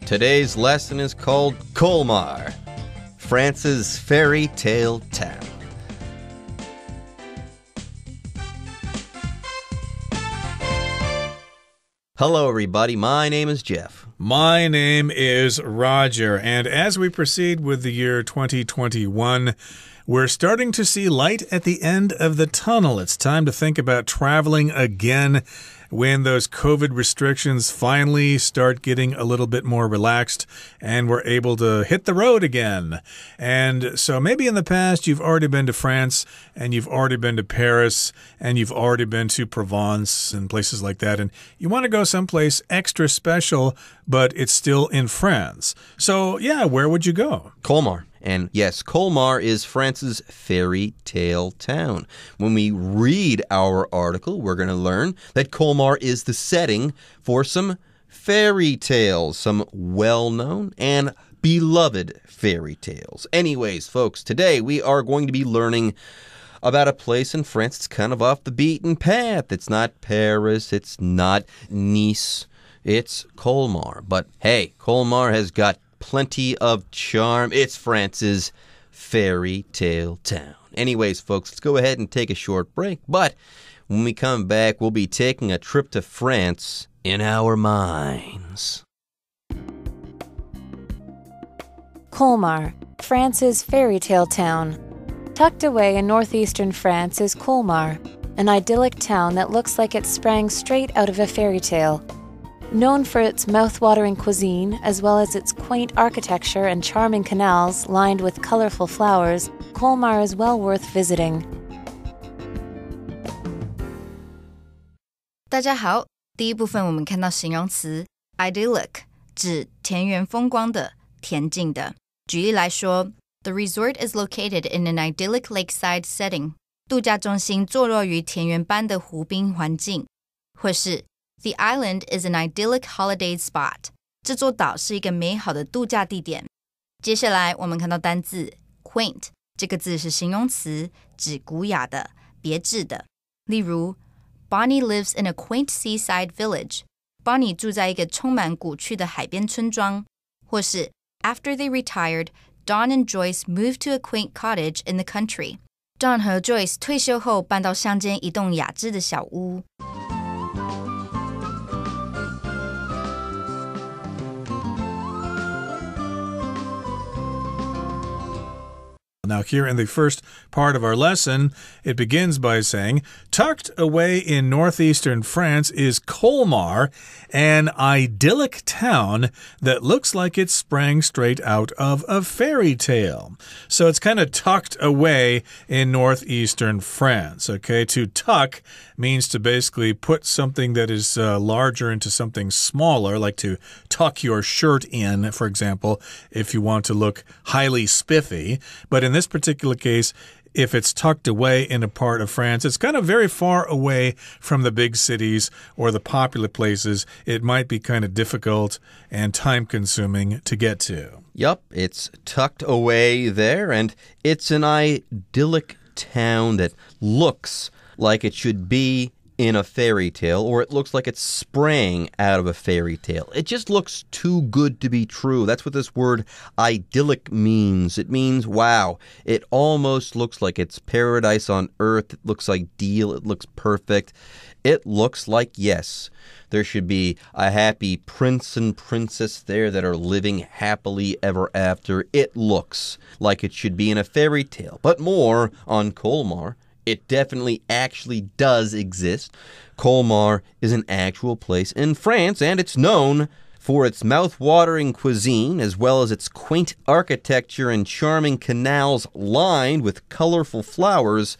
Today's lesson is called Colmar, France's fairy tale town. Hello, everybody. My name is Jeff. My name is Roger. And as we proceed with the year 2021, we're starting to see light at the end of the tunnel. It's time to think about traveling again when those COVID restrictions finally start getting a little bit more relaxed and we're able to hit the road again. And so maybe in the past you've already been to France and you've already been to Paris and you've already been to Provence and places like that. And you want to go someplace extra special, but it's still in France. So yeah, where would you go? Colmar. And yes, Colmar is France's fairy tale town. When we read our article, we're going to learn that Colmar is the setting for some fairy tales, some well-known and beloved fairy tales. Anyways, folks, today we are going to be learning about a place in France that's kind of off the beaten path. It's not Paris, it's not Nice, it's Colmar. But hey, Colmar has got plenty of charm. It's France's fairy tale town. Anyways, folks, let's go ahead and take a short break. But when we come back, we'll be taking a trip to France in our minds. Colmar, France's fairy tale town. Tucked away in northeastern France is Colmar, an idyllic town that looks like it sprang straight out of a fairy tale. Known for its mouth-watering cuisine, as well as its quaint architecture and charming canals lined with colorful flowers, Colmar is well worth visiting. 大家好，第一部分我们看到形容词 idyllic， 指田园风光的、恬静的。举例来说 ，The resort is located in an idyllic lakeside setting。度假中心坐落于田园般的湖滨环境，或是The island is an idyllic holiday spot. 这座岛是一个美好的度假地点。接下来我们看到单字 quaint， 这个字是形容词，指古雅的、别致的。例如 Bonnie lives in a quaint seaside village. Bonnie 住在一个充满古趣的海边村庄。或是 After they retired, Dawn and Joyce moved to a quaint cottage in the country. Dawn 和 Joyce 退休后搬到乡间一栋雅致的小屋。Now, here in the first part of our lesson, it begins by saying, tucked away in northeastern France is Colmar, an idyllic town that looks like it sprang straight out of a fairy tale. So it's kind of tucked away in northeastern France, okay? To tuck means to basically put something that is larger into something smaller, like to tuck your shirt in, for example, if you want to look highly spiffy. But in this particular case, if it's tucked away in a part of France, it's kind of very far away from the big cities or the popular places. It might be kind of difficult and time-consuming to get to. Yup, it's tucked away there, and it's an idyllic town that looks like it should be in a fairy tale, or it looks like it sprang out of a fairy tale. It just looks too good to be true. That's what this word idyllic means. It means, wow, it almost looks like it's paradise on earth. It looks ideal. It looks perfect. It looks like, yes, there should be a happy prince and princess there that are living happily ever after. It looks like it should be in a fairy tale. But more on Colmar. It definitely actually does exist. Colmar is an actual place in France, and it's known for its mouth-watering cuisine, as well as its quaint architecture and charming canals lined with colorful flowers.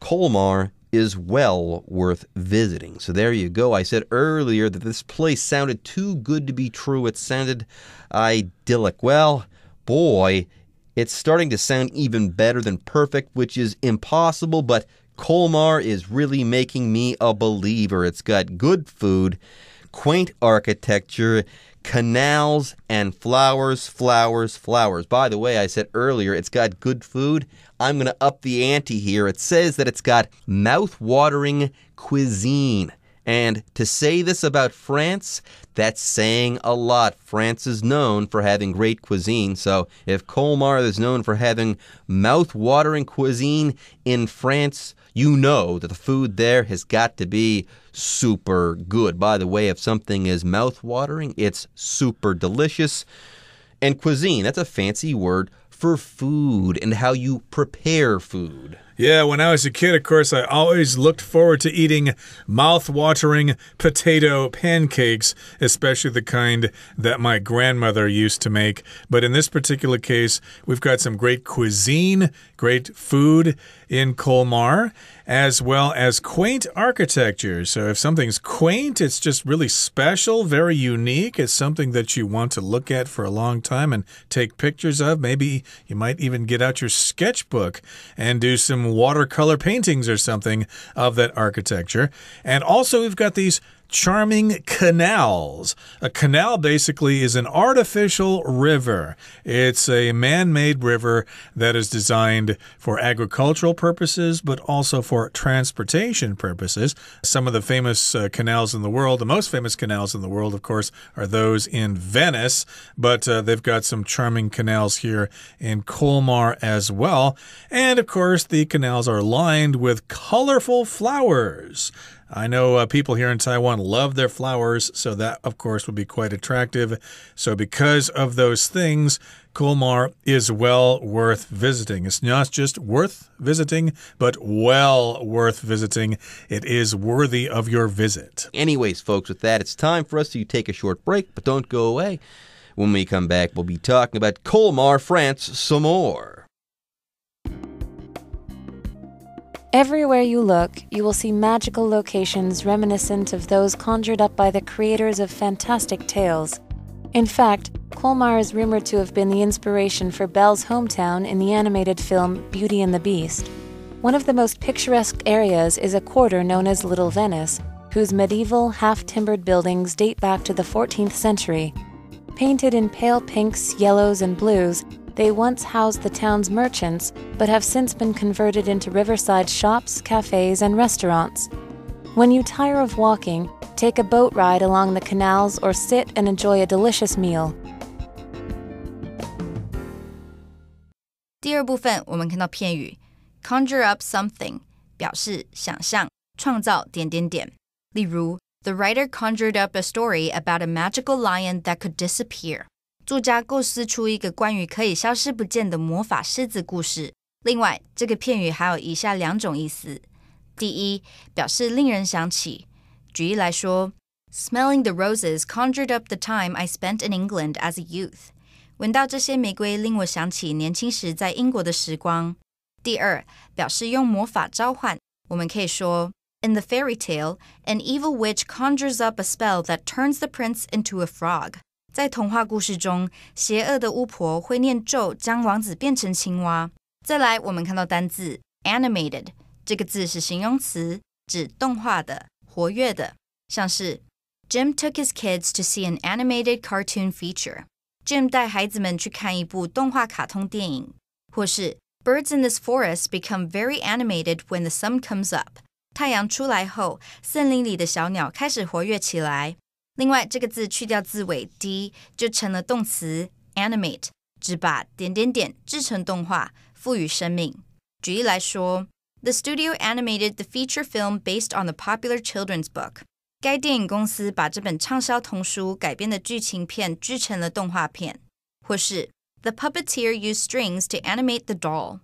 Colmar is well worth visiting. So there you go. I said earlier that this place sounded too good to be true. It sounded idyllic. Well, boy, it's starting to sound even better than perfect, which is impossible, but Colmar is really making me a believer. It's got good food, quaint architecture, canals, and flowers, flowers, flowers. By the way, I said earlier it's got good food. I'm going to up the ante here. It says that it's got mouth-watering cuisine. And to say this about France, that's saying a lot. France is known for having great cuisine. So if Colmar is known for having mouth-watering cuisine in France, you know that the food there has got to be super good. By the way, if something is mouth-watering, it's super delicious. And cuisine, that's a fancy word for food and how you prepare food. Yeah, when I was a kid, of course, I always looked forward to eating mouth-watering potato pancakes, especially the kind that my grandmother used to make. But in this particular case, we've got some great cuisine, great food in Colmar, as well as quaint architecture. So if something's quaint, it's just really special, very unique. It's something that you want to look at for a long time and take pictures of. Maybe you might even get out your sketchbook and do some watercolor paintings or something of that architecture. And also we've got these charming canals. A canal basically is an artificial river. It's a man-made river that is designed for agricultural purposes, but also for transportation purposes. Some of the famous canals in the world, the most famous canals in the world, of course, are those in Venice, but they've got some charming canals here in Colmar as well. And, of course, the canals are lined with colorful flowers. I know people here in Taiwan love their flowers, so that, of course, would be quite attractive. So because of those things, Colmar is well worth visiting. It's not just worth visiting, but well worth visiting. It is worthy of your visit. Anyways, folks, with that, it's time for us to take a short break, but don't go away. When we come back, we'll be talking about Colmar, France, some more. Everywhere you look, you will see magical locations reminiscent of those conjured up by the creators of fantastic tales. In fact, Colmar is rumored to have been the inspiration for Belle's hometown in the animated film Beauty and the Beast. One of the most picturesque areas is a quarter known as Little Venice, whose medieval, half-timbered buildings date back to the 14th century. Painted in pale pinks, yellows, and blues, they once housed the town's merchants, but have since been converted into riverside shops, cafes, and restaurants. When you tire of walking, take a boat ride along the canals or sit and enjoy a delicious meal. 第二部分我们看到片语 conjure up something 表示想象、创造点点点。例如 The writer conjured up a story about a magical lion that could disappear. 作家构思出一个关于可以消失不见的魔法狮子故事。另外，这个片语还有以下两种意思。第一，表示令人想起。举例来说 Smelling the roses conjured up the time I spent in England as a youth. 闻到这些玫瑰令我想起年轻时在英国的时光。第二，表示用魔法召唤。我们可以说In the fairy tale, an evil witch conjures up a spell that turns the prince into a frog. 在童话故事中，邪恶的巫婆会念咒将王子变成青蛙。再来，我们看到单字 animated， 这个字是形容词，指动画的、活跃的，像是 Jim took his kids to see an animated cartoon feature. Jim 带孩子们去看一部动画卡通电影。或是 Birds in this forest become very animated when the sun comes up. 太阳出来后，森林里的小鸟开始活跃起来。另外，这个字去掉字尾 d 就成了动词 animate， 只把点点点制成动画，赋予生命。举例来说 The studio animated the feature film based on the popular children's book. 该电影公司把这本畅销童书改编的剧情片制成了动画片。或是 The puppeteer used strings to animate the doll.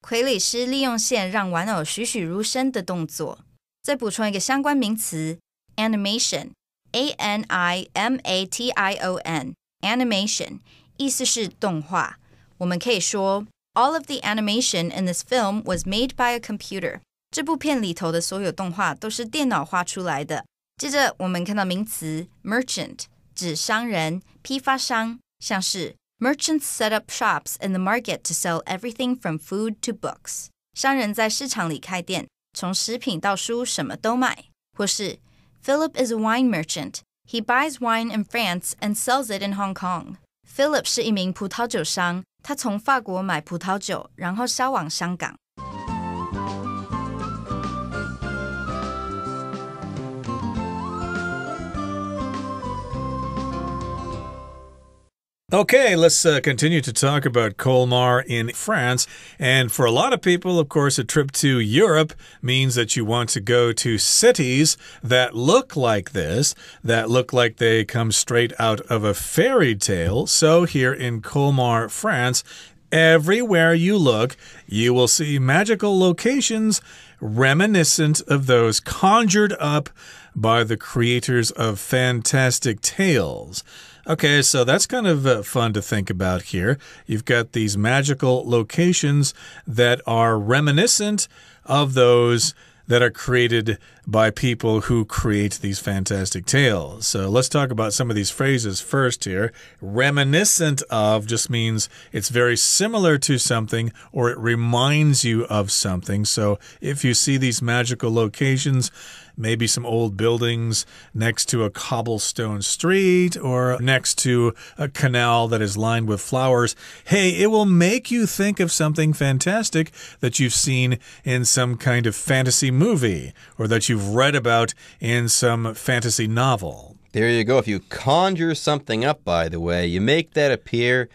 傀儡师利用线让玩偶栩栩如生的动作。再补充一个相关名词 animation A-N-I-M-A-T-I-O-N animation 意思是动画。我们可以说 All of the animation in this film was made by a computer. 这部片里头的所有动画都是电脑画出来的。接着我们看到名词 merchant 指商人、批发商，像是Merchants set up shops in the market to sell everything from food to books. 商人在市场里开店，从食品到书什么都卖。或是 Philip is a wine merchant. He buys wine in France and sells it in Hong Kong. Philip 是一名葡萄酒商，他从法国买葡萄酒，然后销往香港。Okay, let's continue to talk about Colmar in France. And for a lot of people, of course, a trip to Europe means that you want to go to cities that look like this, that look like they come straight out of a fairy tale. So here in Colmar, France, everywhere you look, you will see magical locations reminiscent of those conjured up by the creators of fantastic tales. Okay, so that's kind of fun to think about here. You've got these magical locations that are reminiscent of those that are created by people who create these fantastic tales. So let's talk about some of these phrases first here. Reminiscent of just means it's very similar to something or it reminds you of something. So if you see these magical locations, maybe some old buildings next to a cobblestone street or next to a canal that is lined with flowers. Hey, it will make you think of something fantastic that you've seen in some kind of fantasy movie or that you've read about in some fantasy novel. There you go. If you conjure something up, by the way, you make that appear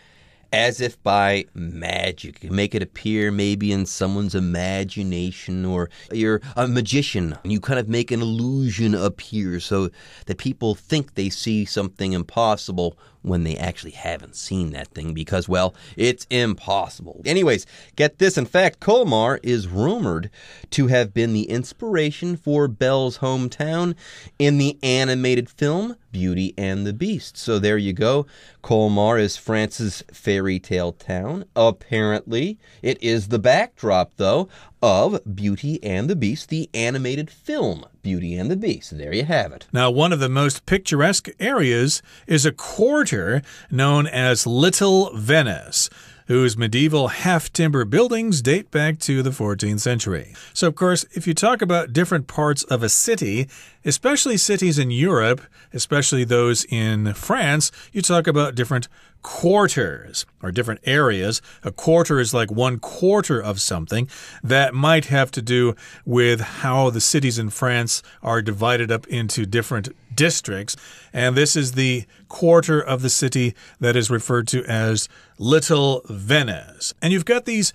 as if by magic. You make it appear maybe in someone's imagination, or you're a magician and you kind of make an illusion appear so that people think they see something impossible when they actually haven't seen that thing because, well, it's impossible. Anyways, get this. In fact, Colmar is rumored to have been the inspiration for Belle's hometown in the animated film Beauty and the Beast. So there you go. Colmar is France's fairy tale town. Apparently, it is the backdrop, though, of Beauty and the Beast, the animated film Beauty and the Beast. There you have it. Now, one of the most picturesque areas is a quarter known as Little Venice, whose medieval half-timber buildings date back to the 14th century. So, of course, if you talk about different parts of a city, especially cities in Europe, especially those in France, you talk about different quarters or different areas. A quarter is like 1/4 of something. That might have to do with how the cities in France are divided up into different districts. And this is the quarter of the city that is referred to as Little Venice. And you've got these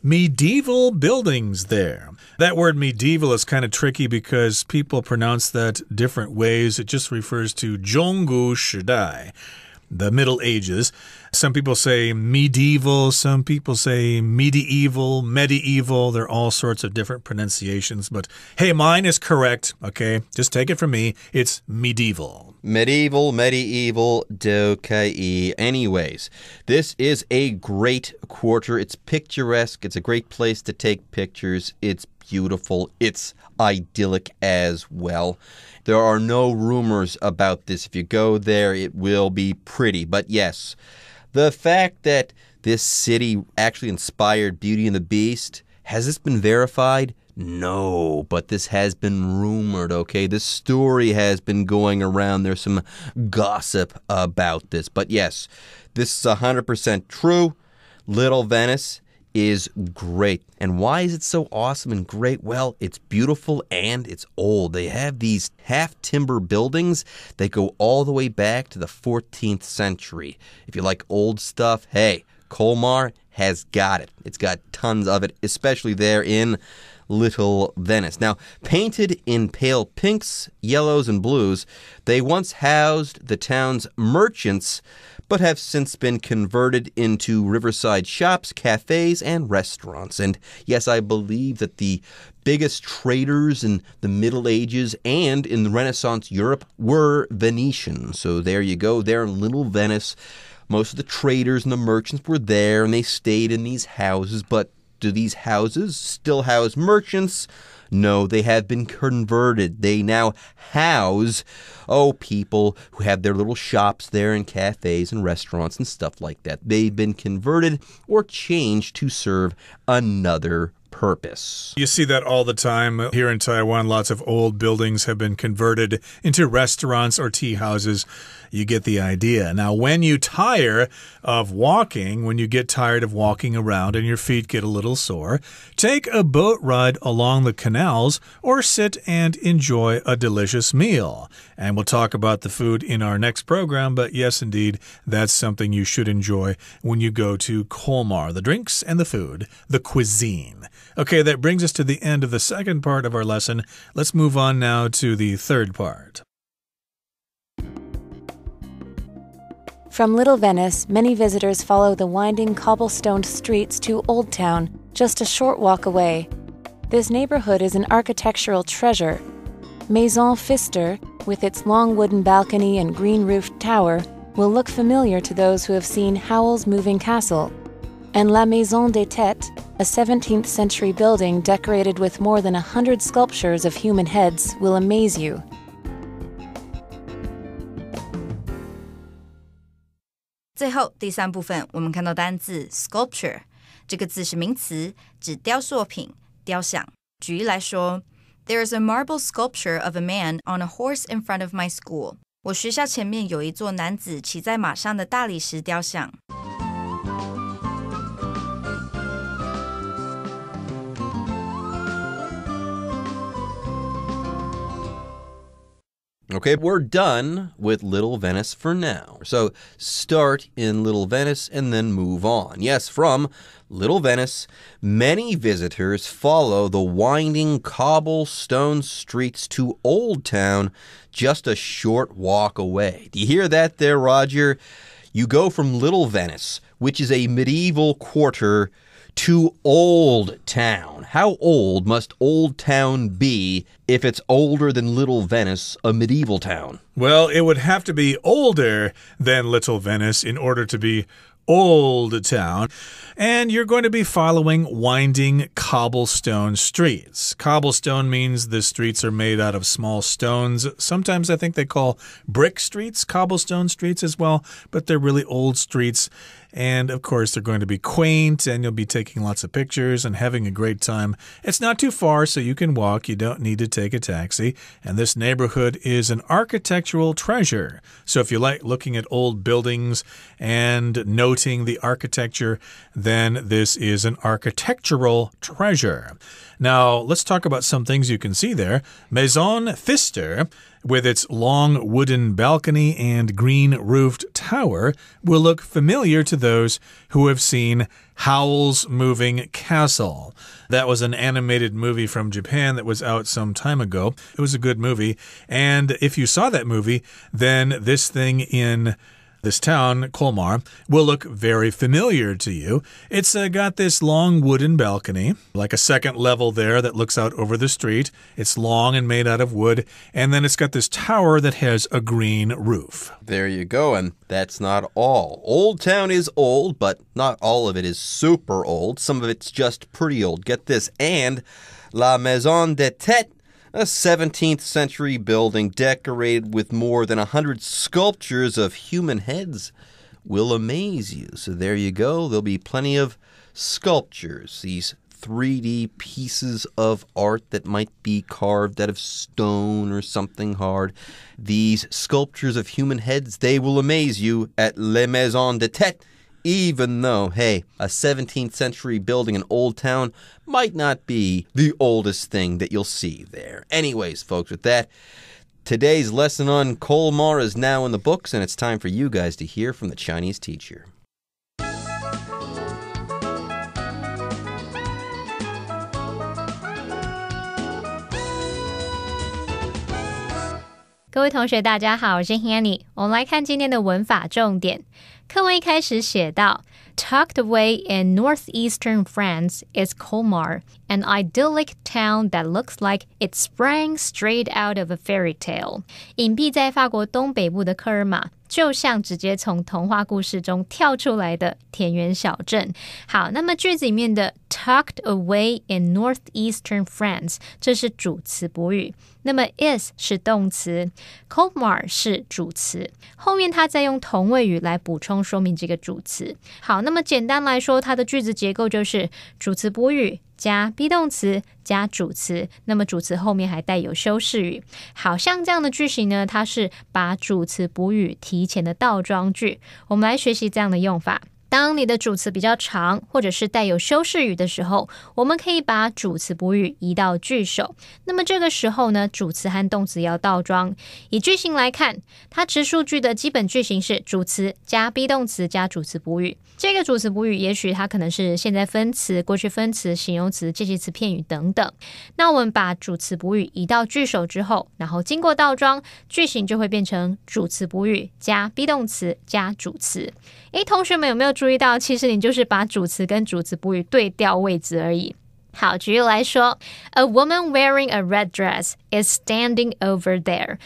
medieval buildings there. That word medieval is kind of tricky because people pronounce that different ways. It just refers to 中古时代, the Middle Ages. Some people say medieval, some people say medieval. There are all sorts of different pronunciations, but hey, mine is correct, okay? Just take it from me. It's medieval. Medieval, dokei. Anyways, this is a great quarter. It's picturesque. It's a great place to take pictures. It's beautiful. It's idyllic as well. There are no rumors about this. If you go there, it will be pretty. But yes, the fact that this city actually inspired Beauty and the Beast, has this been verified? No, but this has been rumored, okay? This story has been going around. There's some gossip about this. But yes, this is 100% true. Little Venice is great. And why is it so awesome and great? Well, it's beautiful and it's old. They have these half-timber buildings that go all the way back to the 14th century. If you like old stuff, hey, Colmar has got it. It's got tons of it, especially there in Little Venice. Now, painted in pale pinks, yellows, and blues, they once housed the town's merchants, but have since been converted into riverside shops, cafes, and restaurants. And yes, I believe that the biggest traders in the Middle Ages and in the Renaissance Europe were Venetian. So there you go, there in Little Venice. Most of the traders and the merchants were there, and they stayed in these houses. But do these houses still house merchants? No, they have been converted. They now house, people who have their little shops there and cafes and restaurants and stuff like that. They've been converted or changed to serve another purpose. You see that all the time here in Taiwan. Lots of old buildings have been converted into restaurants or tea houses. You get the idea. Now, when you tire of walking, when you get tired of walking around and your feet get a little sore, take a boat ride along the canals or sit and enjoy a delicious meal. And we'll talk about the food in our next program, but yes, indeed, that's something you should enjoy when you go to Colmar. The drinks and the food, the cuisine. Okay, that brings us to the end of the second part of our lesson. Let's move on now to the third part. From Little Venice, many visitors follow the winding cobblestoned streets to Old Town, just a short walk away. This neighborhood is an architectural treasure. Maison Pfister, with its long wooden balcony and green-roofed tower, will look familiar to those who have seen Howell's Moving Castle. And La Maison des Têtes, a 17th century building decorated with more than 100 sculptures of human heads, will amaze you. 最后第三部分我们看到单字 sculpture 这个字是名词，指雕塑品、雕像。举例来说 There is a marble sculpture of a man on a horse in front of my school. 我学校前面有一座男子骑在马上的大理石雕像。Okay, we're done with Little Venice for now. So start in Little Venice and then move on. Yes, from Little Venice, many visitors follow the winding cobblestone streets to Old Town, just a short walk away. Do you hear that there, Roger? You go from Little Venice, which is a medieval quarter, to Old Town. How old must Old Town be if it's older than Little Venice, a medieval town? Well, it would have to be older than Little Venice in order to be Old Town. And you're going to be following winding cobblestone streets. Cobblestone means the streets are made out of small stones. Sometimes I think they call brick streets cobblestone streets as well, but they're really old streets. And, of course, they're going to be quaint, and you'll be taking lots of pictures and having a great time. It's not too far, so you can walk. You don't need to take a taxi. And this neighborhood is an architectural treasure. So if you like looking at old buildings and noting the architecture, then this is an architectural treasure. Now, let's talk about some things you can see there. Maison Pfister, with its long wooden balcony and green-roofed tower, will look familiar to those who have seen Howell's Moving Castle. That was an animated movie from Japan that was out some time ago. It was a good movie. And if you saw that movie, then this thing in this town, Colmar, will look very familiar to you. It's got this long wooden balcony, like a second level there that looks out over the street. It's long and made out of wood. And then it's got this tower that has a green roof. There you go, and that's not all. Old Town is old, but not all of it is super old. Some of it's just pretty old. Get this. And La Maison des Têtes, a 17th century building decorated with more than 100 sculptures of human heads, will amaze you. So there you go. There'll be plenty of sculptures, these 3D pieces of art that might be carved out of stone or something hard. These sculptures of human heads, they will amaze you at La Maison des Têtes, even though, hey, a 17th century building in Old Town might not be the oldest thing that you'll see there. Anyways, folks, with that, today's lesson on Colmar is now in the books, and it's time for you guys to hear from the Chinese teacher. 各位同学大家好，我是 Hanny。 我们来看今天的文法重点。课文一开始写到 Tucked away in northeastern France is Colmar, an idyllic town that looks like it sprang straight out of a fairy tale. 隐蔽在法国东北部的科尔玛，就像直接从童话故事中跳出来的田园小镇。好，那么句子里面的 tucked away in northeastern France 这是主词补语，那么 is 是动词， Colmar 是主词，后面它再用同位语来补充说明这个主词。好，那么简单来说，它的句子结构就是主词补语加 be 动词加主词，那么主词后面还带有修饰语。好像这样的句型呢，它是把主词补语提前的倒装句。我们来学习这样的用法。当你的主词比较长，或者是带有修饰语的时候，我们可以把主词补语移到句首。那么这个时候呢，主词和动词要倒装。以句型来看，它直述句的基本句型是主词加 be 动词加主词补语。这个主词补语也许它可能是现在分词、过去分词、形容词、介系词、片语等等。那我们把主词补语移到句首之后，然后经过倒装，句型就会变成主词补语加 be 动词加主词。同学们有没有注意到，其实你就是把主词跟主词补语对调位置而已。好，举例来说 ，A woman wearing a red dress is standing over there。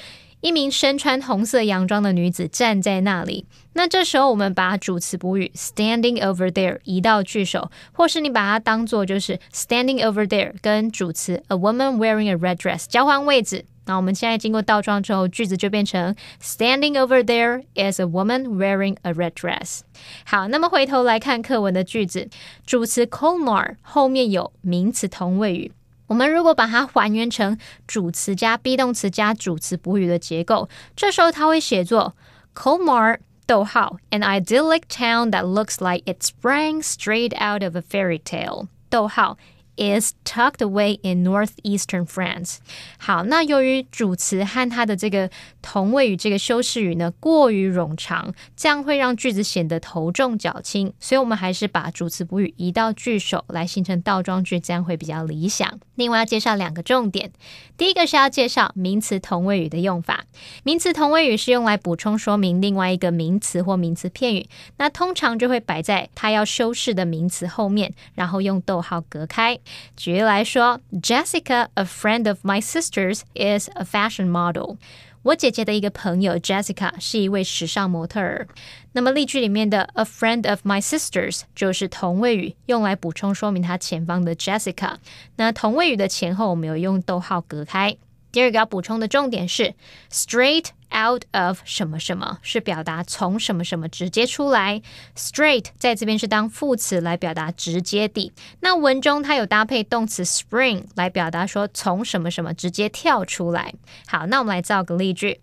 一名身穿红色洋装的女子站在那里。那这时候我们把主词补语 standing over there 移到句首，或是你把它当作就是 standing over there 跟主词 a woman wearing a red dress 交换位置。那我们现在经过倒装之后，句子就变成 Standing over there is a woman wearing a red dress。 好，那么回头来看课文的句子，主词 Colmar 后面有名词同位语。我们如果把它还原成主词加 be 动词加主词补语的结构，这时候它会写作 Colmar 逗号 an idyllic town that looks like it sprang straight out of a fairy tale 逗号is tucked away in northeastern France。 好，那由于主词和它的这个同位语这个修饰语呢过于冗长，这样会让句子显得头重脚轻，所以我们还是把主词补语移到句首来形成倒装句，这样会比较理想。另外要介绍两个重点，第一个是要介绍名词同位语的用法。名词同位语是用来补充说明另外一个名词或名词片语，那通常就会摆在它要修饰的名词后面，然后用逗号隔开。举例来说 Jessica, a friend of my sister's, is a fashion model。 我姐姐的一个朋友 Jessica 是一位时尚模特儿。那么例句里面的 a friend of my sister's 就是同位语，用来补充说明她前方的 Jessica。 那同位语的前后我们有用逗号隔开。第二个要补充的重点是 straight out of 什么什么，是表达从什么什么直接出来。 straight 在这边是当副词来表达直接地，那文中它有搭配动词 spring 来表达说从什么什么直接跳出来。好，那我们来造个例句。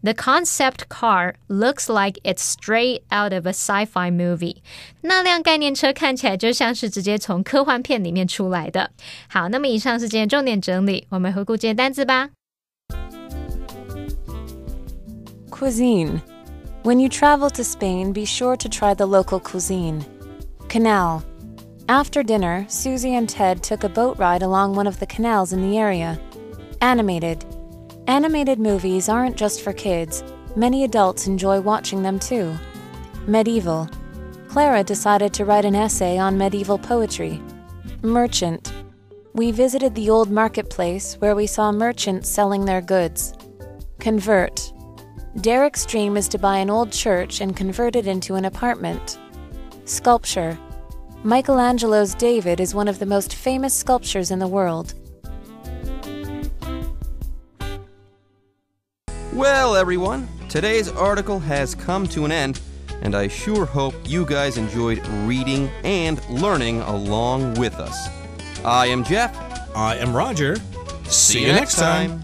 The concept car looks like it's straight out of a sci-fi movie。 那辆概念车看起来就像是直接从科幻片里面出来的。好，那么以上是今天重点整理，我们回顾今天单字吧。Cuisine. When you travel to Spain, be sure to try the local cuisine. Canal. After dinner, Susie and Ted took a boat ride along one of the canals in the area. Animated movies aren't just for kids. Many adults enjoy watching them too. Medieval. Clara decided to write an essay on medieval poetry. Merchant. We visited the old marketplace where we saw merchants selling their goods. Convert. Derek's dream is to buy an old church and convert it into an apartment. Sculpture. Michelangelo's David is one of the most famous sculptures in the world. Well, everyone, today's article has come to an end, and I sure hope you guys enjoyed reading and learning along with us. I am Jeff. I am Roger. See you next time.